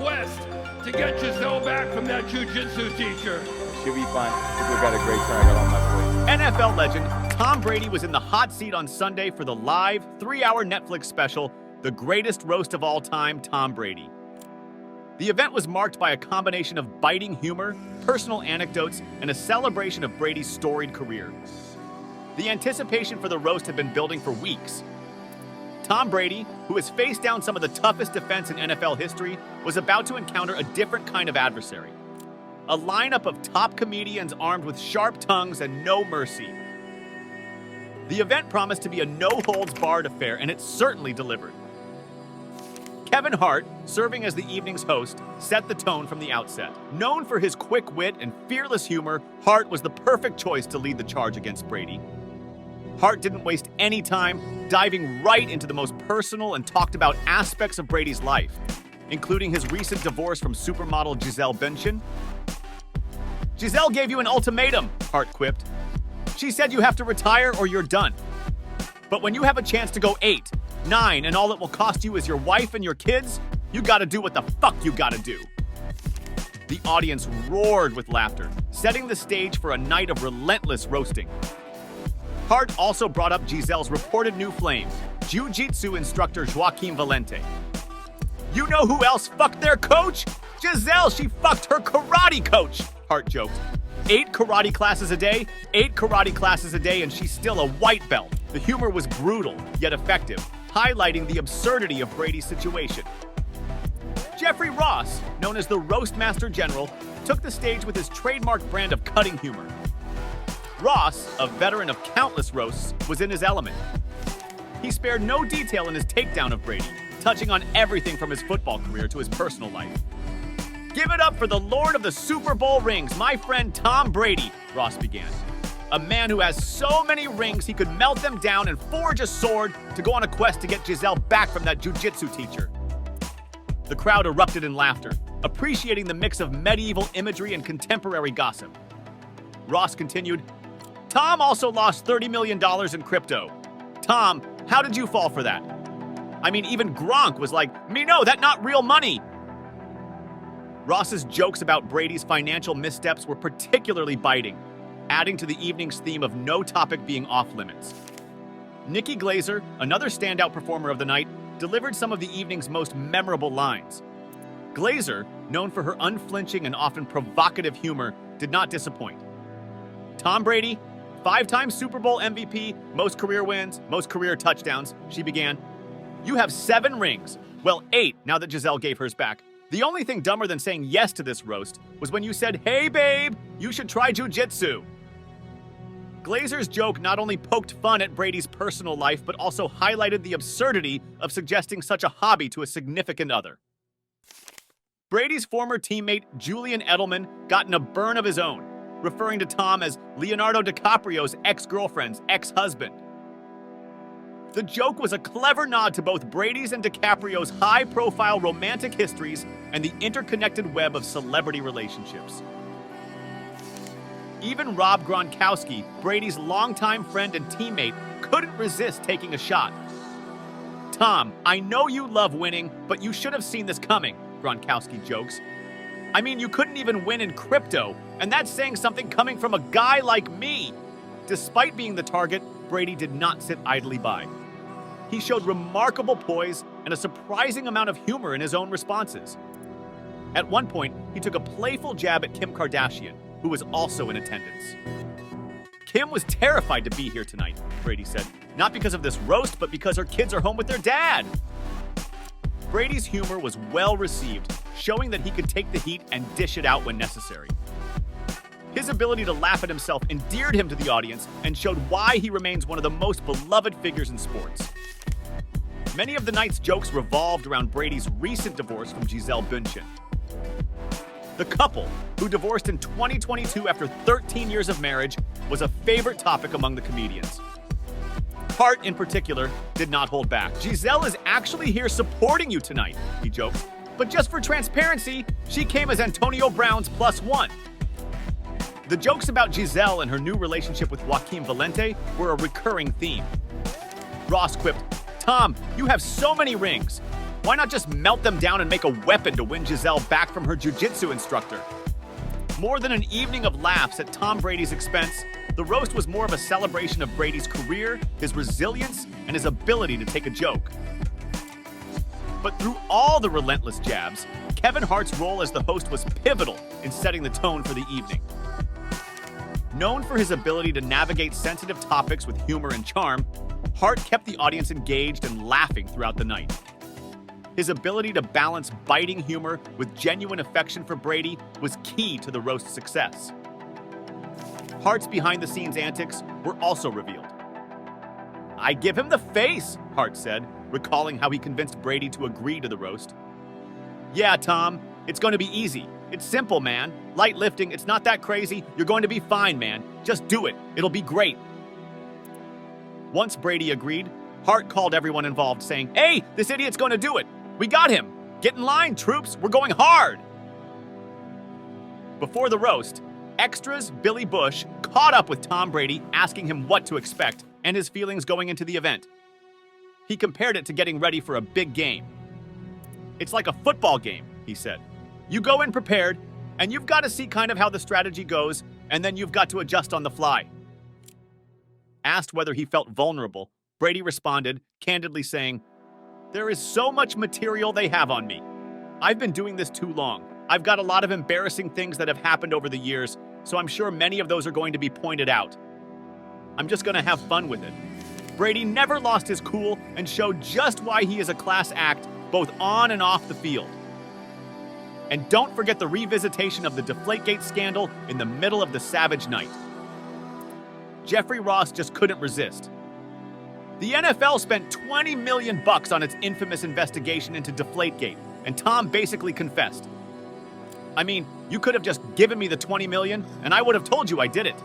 quest to get Giselle back from that jiu-jitsu teacher. She'll be fine. People got a great turn. I got all my boys. NFL legend Tom Brady was in the hot seat on Sunday for the live 3-hour Netflix special, The Greatest Roast of All Time, Tom Brady. The event was marked by a combination of biting humor, personal anecdotes, and a celebration of Brady's storied career. The anticipation for the roast had been building for weeks. Tom Brady, who has faced down some of the toughest defense in NFL history, was about to encounter a different kind of adversary. A lineup of top comedians armed with sharp tongues and no mercy. The event promised to be a no-holds-barred affair, and it certainly delivered. Kevin Hart, serving as the evening's host, set the tone from the outset. Known for his quick wit and fearless humor, Hart was the perfect choice to lead the charge against Brady. Hart didn't waste any time, diving right into the most personal and talked about aspects of Brady's life, including his recent divorce from supermodel Gisele Bündchen. "Gisele gave you an ultimatum," Hart quipped. "She said you have to retire or you're done. But when you have a chance to go 8, 9, and all it will cost you is your wife and your kids, you gotta do what the fuck you gotta do." The audience roared with laughter, setting the stage for a night of relentless roasting. Hart also brought up Gisele's reported new flame, jiu-jitsu instructor Joaquin Valente. "You know who else fucked their coach? Gisele, she fucked her karate coach," Hart joked. 8 karate classes a day, 8 karate classes a day, and she's still a white belt. The humor was brutal, yet effective, highlighting the absurdity of Brady's situation. Jeffrey Ross, known as the Roast Master General, took the stage with his trademark brand of cutting humor. Ross, a veteran of countless roasts, was in his element. He spared no detail in his takedown of Brady, touching on everything from his football career to his personal life. "Give it up for the Lord of the Super Bowl rings, my friend Tom Brady," Ross began. "A man who has so many rings he could melt them down and forge a sword to go on a quest to get Gisele back from that jiu-jitsu teacher." The crowd erupted in laughter, appreciating the mix of medieval imagery and contemporary gossip. Ross continued, "Tom also lost $30 million in crypto. Tom, how did you fall for that? I mean, even Gronk was like, me no, that not real money." Ross's jokes about Brady's financial missteps were particularly biting, adding to the evening's theme of no topic being off-limits. Nikki Glaser, another standout performer of the night, delivered some of the evening's most memorable lines. Glaser, known for her unflinching and often provocative humor, did not disappoint. "Tom Brady, 5-time Super Bowl MVP, most career wins, most career touchdowns," she began. "You have 7 rings. Well, 8 now that Gisele gave hers back. The only thing dumber than saying yes to this roast was when you said, 'Hey babe, you should try jiu-jitsu.'" Glazer's joke not only poked fun at Brady's personal life, but also highlighted the absurdity of suggesting such a hobby to a significant other. Brady's former teammate Julian Edelman got in a burn of his own, referring to Tom as Leonardo DiCaprio's ex-girlfriend's ex-husband. The joke was a clever nod to both Brady's and DiCaprio's high-profile romantic histories and the interconnected web of celebrity relationships. Even Rob Gronkowski, Brady's longtime friend and teammate, couldn't resist taking a shot. "Tom, I know you love winning, but you should have seen this coming," Gronkowski jokes. "I mean, you couldn't even win in crypto, and that's saying something coming from a guy like me." Despite being the target, Brady did not sit idly by. He showed remarkable poise and a surprising amount of humor in his own responses. At one point, he took a playful jab at Kim Kardashian, who was also in attendance. "Kim was terrified to be here tonight," Brady said, "not because of this roast, but because her kids are home with their dad." Brady's humor was well received, showing that he could take the heat and dish it out when necessary. His ability to laugh at himself endeared him to the audience and showed why he remains one of the most beloved figures in sports. Many of the night's jokes revolved around Brady's recent divorce from Gisele Bündchen. The couple, who divorced in 2022 after 13 years of marriage, was a favorite topic among the comedians. Hart, in particular, did not hold back. "Gisele is actually here supporting you tonight," he joked. "But just for transparency, she came as Antonio Brown's +1. The jokes about Gisele and her new relationship with Joaquin Valente were a recurring theme. Ross quipped, "Tom, you have so many rings. Why not just melt them down and make a weapon to win Giselle back from her jiu-jitsu instructor? More than an evening of laughs at Tom Brady's expense, the roast was more of a celebration of Brady's career, his resilience, and his ability to take a joke. But through all the relentless jabs, Kevin Hart's role as the host was pivotal in setting the tone for the evening. Known for his ability to navigate sensitive topics with humor and charm, Hart kept the audience engaged and laughing throughout the night. His ability to balance biting humor with genuine affection for Brady was key to the roast's success. Hart's behind-the-scenes antics were also revealed. "I give him the face," Hart said, recalling how he convinced Brady to agree to the roast. "Yeah, Tom, it's going to be easy. It's simple, man. Light lifting, it's not that crazy. You're going to be fine, man. Just do it. It'll be great." Once Brady agreed, Hart called everyone involved, saying, "Hey, this idiot's going to do it. We got him. Get in line, troops. We're going hard." Before the roast, extras Billy Bush caught up with Tom Brady, asking him what to expect and his feelings going into the event. He compared it to getting ready for a big game. "It's like a football game," he said. "You go in prepared, and you've got to see kind of how the strategy goes, and then you've got to adjust on the fly." Asked whether he felt vulnerable, Brady responded, candidly saying, "There is so much material they have on me. I've been doing this too long. I've got a lot of embarrassing things that have happened over the years, so I'm sure many of those are going to be pointed out. I'm just going to have fun with it." Brady never lost his cool and showed just why he is a class act, both on and off the field. And don't forget the revisitation of the Deflategate scandal in the middle of the Savage Night. Jeffrey Ross just couldn't resist. "The NFL spent $20 million on its infamous investigation into Deflategate, and Tom basically confessed. I mean, you could have just given me the $20 million, and I would have told you I did it."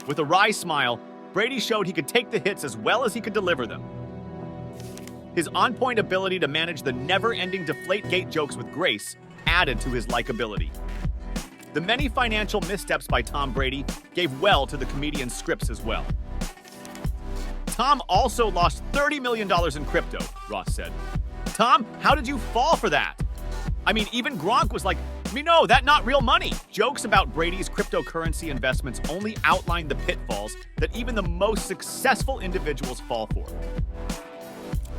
With a wry smile, Brady showed he could take the hits as well as he could deliver them. His on-point ability to manage the never-ending Deflategate jokes with grace added to his likability. The many financial missteps by Tom Brady gave well to the comedian's scripts as well. "Tom also lost $30 million in crypto," Ross said. "Tom, how did you fall for that? I mean, even Gronk was like, no, that not real money." Jokes about Brady's cryptocurrency investments only outlined the pitfalls that even the most successful individuals fall for.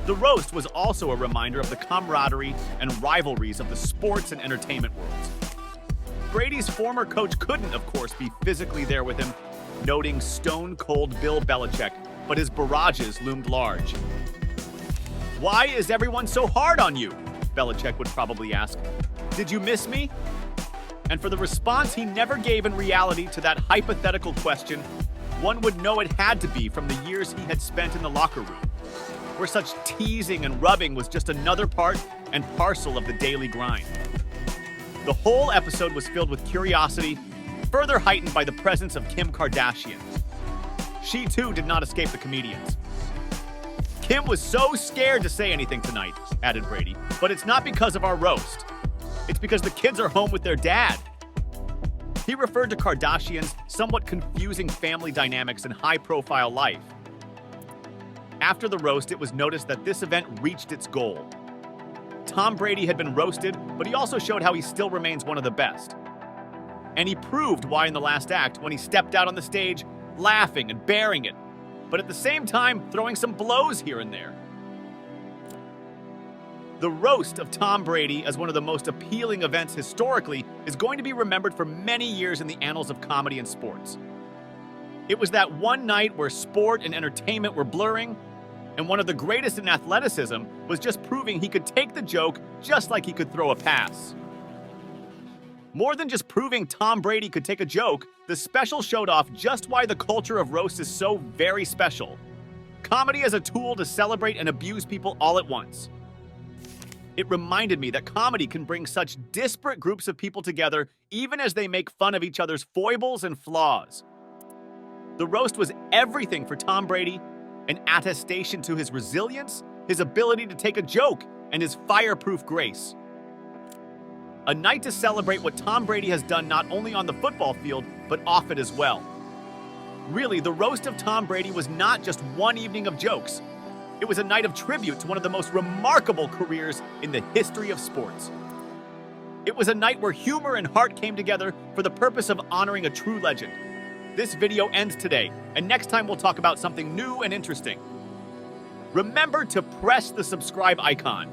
The roast was also a reminder of the camaraderie and rivalries of the sports and entertainment worlds. Brady's former coach couldn't, of course, be physically there with him, noting stone-cold Bill Belichick, but his barrages loomed large. "Why is everyone so hard on you?" Belichick would probably ask. "Did you miss me?" And for the response he never gave in reality to that hypothetical question, one would know it had to be from the years he had spent in the locker room, where such teasing and rubbing was just another part and parcel of the daily grind. The whole episode was filled with curiosity, further heightened by the presence of Kim Kardashian. She too did not escape the comedians. "Kim was so scared to say anything tonight," added Brady, "but it's not because of our roast. It's because the kids are home with their dad." He referred to Kardashian's somewhat confusing family dynamics and high-profile life. After the roast, it was noticed that this event reached its goal. Tom Brady had been roasted, but he also showed how he still remains one of the best. And he proved why in the last act when he stepped out on the stage, laughing and bearing it, but at the same time throwing some blows here and there. The roast of Tom Brady as one of the most appealing events historically is going to be remembered for many years in the annals of comedy and sports. It was that one night where sport and entertainment were blurring, and one of the greatest in athleticism was just proving he could take the joke just like he could throw a pass. More than just proving Tom Brady could take a joke, the special showed off just why the culture of roast is so very special. Comedy as a tool to celebrate and abuse people all at once. It reminded me that comedy can bring such disparate groups of people together even as they make fun of each other's foibles and flaws. The roast was everything for Tom Brady, an attestation to his resilience, his ability to take a joke, and his fireproof grace. A night to celebrate what Tom Brady has done not only on the football field, but off it as well. Really, the roast of Tom Brady was not just one evening of jokes. It was a night of tribute to one of the most remarkable careers in the history of sports. It was a night where humor and heart came together for the purpose of honoring a true legend. This video ends today, and next time we'll talk about something new and interesting. Remember to press the subscribe icon.